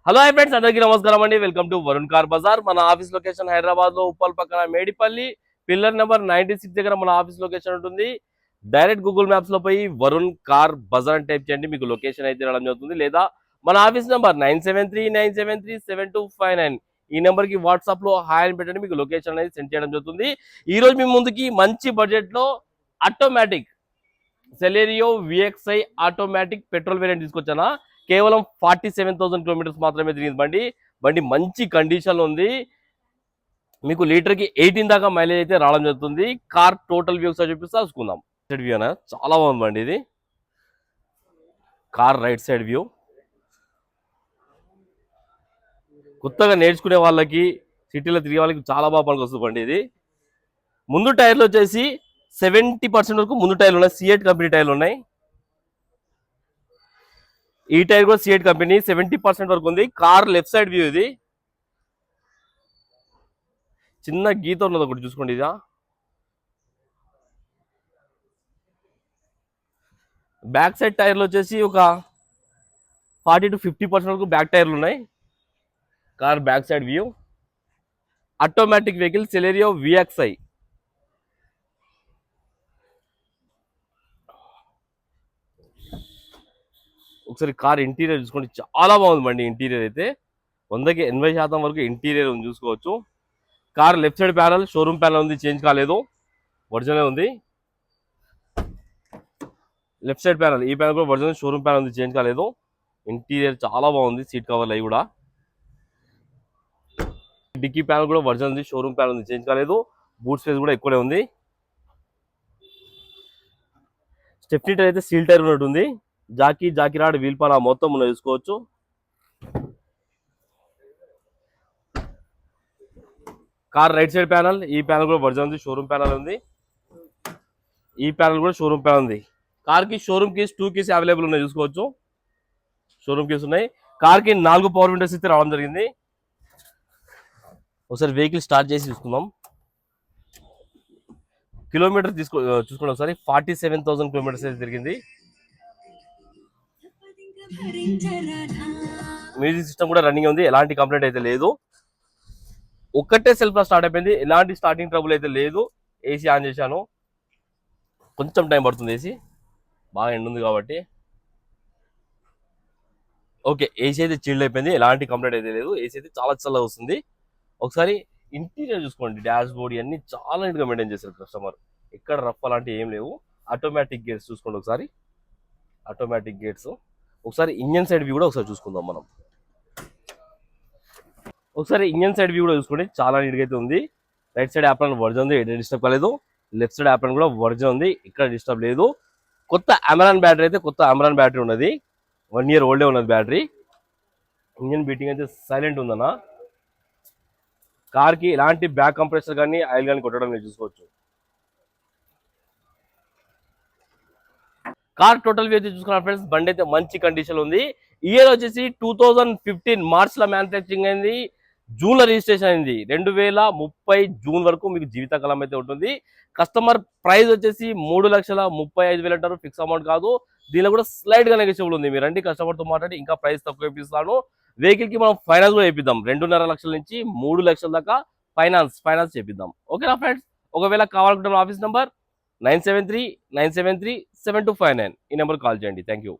Hello hi friends, అందరికీ నమస్కారం అండి. Welcome to Varun car Bazar. మన ఆఫీస్ లొకేషన్ హైదరాబాద్ లో ఉప్పల్ పక్కన మేడిపల్లి పిల్లర్ నెంబర్ 96 దగ్గర మన ఆఫీస్ లొకేషన్ ఉంటుంది. డైరెక్ట్ గూగుల్ మ్యాప్స్ లో పోయి వరుణ్ కార్ బజార్ అని టైప్ చేయండి, మీకు లొకేషన్ అయితే రావడం జరుగుతుంది. లేదా మన ఆఫీస్ నెంబర్ 9739737259 ఈ నెంబర్ కి వాట్సాప్ లో హాయ్ అని పెట్టండి, మీకు లొకేషన్ అనేది సెండ్ చేయడం జరుగుతుంది. ఈ రోజు మీ ముందుకి మంచి బడ్జెట్ లో automatic Celerio VXI automatic petrol variant తీసుకొచ్చానా. కేవలం 47,000 కిలోమీటర్స్ మాత్రమే తిరిగింది బండి మంచి కండిషన్ లో ఉంది. మీకు లీటర్ కి 18 దాకా మైలేజ్ అయితే రావడం జరుగుతుంది. కార్ టోటల్ వ్యూ ఒకసారి చూపిస్తా చూసుకుందాం. సైడ్ వ్యూ అనా చాలా బాగుంది బండి. ఇది కార్ రైట్ సైడ్ వ్యూ. కొత్తగా నేర్చుకునే వాళ్ళకి, సిటీలో తిరిగే వాళ్ళకి చాలా బాగా పనికొస్తుంది బండి. ఇది ముందు టైర్లు వచ్చేసి 70% వరకు ముందు టైర్లు ఉన్నాయి, సిఎట్ కంపెనీ టైర్లు ఉన్నాయి. ఈ టైర్ కూడా సిఎట్ కంపెనీ 70% వరకు ఉంది. Car left side view. ఇది చిన్న గీత ఉన్నది ఒకటి చూసుకోండి. ఇదా బ్యాక్ సైడ్ టైర్లు వచ్చేసి ఒక 40 to 50% వరకు బ్యాక్ టైర్లు ఉన్నాయి. Car back side view. Automatic vehicle Celerio VXi. ఒకసారి కార్ ఇంటీరియర్ చూసుకోండి, చాలా బాగుంది బండి. ఇంటీరియర్ అయితే 100కి 80% వరకు ఇంటీరియర్ ఉంది, చూసుకోవచ్చు. Car left side panel showroom panel ఉంది, చేంజ్ కాలేదు, ఒరిజినల్ ఉంది. లెఫ్ట్ సైడ్ ప్యానల్, ఈ ప్యానల్ కూడా ఒరిజినల్, షోరూమ్ ప్యానల్ ఉంది, చేంజ్ కాలేదు. ఇంటీరియర్ చాలా బాగుంది. సీట్ కవర్లు అవి కూడా. డిక్కీ ప్యానల్ కూడా ఒరిజినల్ ఉంది, షోరూమ్ ప్యానల్ ఉంది, చేంజ్ కాలేదు. బూట్ స్పేస్ కూడా ఎక్కువనే ఉంది. స్టెప్నీ టైర్ అయితే సీల్ టైర్ ఉన్నట్టుంది. జాకీ రాడ్, వీల్ పాన మొత్తం ఉన్న చూసుకోవచ్చు. కార్ రైట్ సైడ్ ప్యానల్, ఈ ప్యానల్ కూడా ఒరిజినల్ ఉంది, షోరూమ్ ప్యానల్ ఉంది. ఈ ప్యానల్ కూడా షోరూమ్ ప్యానల్ ఉంది. కార్ కి షోరూమ్ కీస్ 2 కీస్ అవైలబుల్ ఉన్నాయి, చూసుకోవచ్చు. షోరూమ్ కీస్ ఉన్నాయి. కార్ కి 4 పవర్ విండోస్ అయితే రావడం జరిగింది. ఒకసారి వెహికల్ స్టార్ట్ చేసి చూసుకుందాం. కిలోమీటర్ చూసుకోండి ఒకసారి. 47,000 కిలోమీటర్స్ అయితే తిరిగింది. మ్యూజిక్ సిస్టమ్ కూడా రన్నింగ్ ఉంది, ఎలాంటి కంప్లైంట్ అయితే లేదు. ఒక్కటే సెల్ఫ్ లో స్టార్ట్ అయిపోయింది, ఎలాంటి స్టార్టింగ్ ట్రబుల్ అయితే లేదు. ఏసీ ఆన్ చేశాను, కొంచెం టైం పడుతుంది. ఏసీ బాగా ఎండ్ ఉంది కాబట్టి. ఓకే, ఏసీ అయితే చిల్డ్ అయిపోయింది, ఎలాంటి కంప్లైంట్ అయితే లేదు. ఏసీ అయితే చాలా చల్లగా వస్తుంది. ఒకసారి ఇంటీరియర్ చూసుకోండి. డాష్ బోర్డ్ అన్ని చాలా నీట్గా మెయింటైన్ చేశారు కస్టమర్. ఎక్కడ రఫ్ అలాంటివి ఏం లేవు. ఆటోమేటిక్ గేట్స్ చూసుకోండి ఒకసారి. Automatic gates. ఒకసారి ఇంజన్ సైడ్ వ్యూ కూడా ఒకసారి చూసుకుందాం మనం. ఒకసారి ఇంజన్ సైడ్ వ్యూ కూడా చూసుకోండి, చాలా నీట్గా అయితే ఉంది. రైట్ సైడ్ యాప్రాన్ ఒరిజినల్ ఉంది, ఎక్కడ డిస్టర్బ్ కాలేదు. లెఫ్ట్ సైడ్ యాప్రాన్ కూడా ఒరిజినల్ ఉంది, ఇక్కడ డిస్టర్బ్ లేదు. కొత్త అమెరాన్ బ్యాటరీ అయితే, కొత్త అమెరాన్ బ్యాటరీ ఉన్నది. 1 year ఓల్డే ఉన్నది బ్యాటరీ. ఇంజన్ బీటింగ్ అయితే సైలెంట్ ఉందన్న. కార్ కి ఎలాంటి బ్యాక్ కంప్రెసర్ కానీ ఆయిల్ కానీ కొట్టడం మీరు చూసుకోవచ్చు. కార్ టోటల్ వ్యూ చూసుకున్నారు ఫ్రెండ్స్. బండి అయితే మంచి కండిషన్ ఉంది. ఇయర్ వచ్చేసి 2015 మార్చ్ లో మ్యానుఫ్యాక్చరింగ్ అయింది, జూన్ లో రిజిస్ట్రేషన్ అయింది. 2030 జూన్ వరకు మీకు జీవితకాలం అయితే ఉంటుంది. కస్టమర్ ప్రైస్ వచ్చేసి 3,35,000 అంటారు, ఫిక్స్ అమౌంట్ కాదు. దీనిలో కూడా స్లైడ్ గా నెగోషియబుల్ ఉంది. మీరు రండి, కస్టమర్ తో మాట్లాడి ఇంకా ప్రైస్ తక్కువ ఇప్పిస్తాను. వెహికల్ కి మనం ఫైనాన్స్ కూడా చేపిద్దాం. 2.5 లక్షల నుంచి 3 లక్షల దాకా ఫైనాన్స్ చేపిద్దాం. ఓకేనా ఫ్రెండ్స్? ఒకవేళ కావాలనుకుంటే ఆఫీస్ నెంబర్ 9739737259 ఈ నెంబర్ కాల్ చేయండి. Thank you.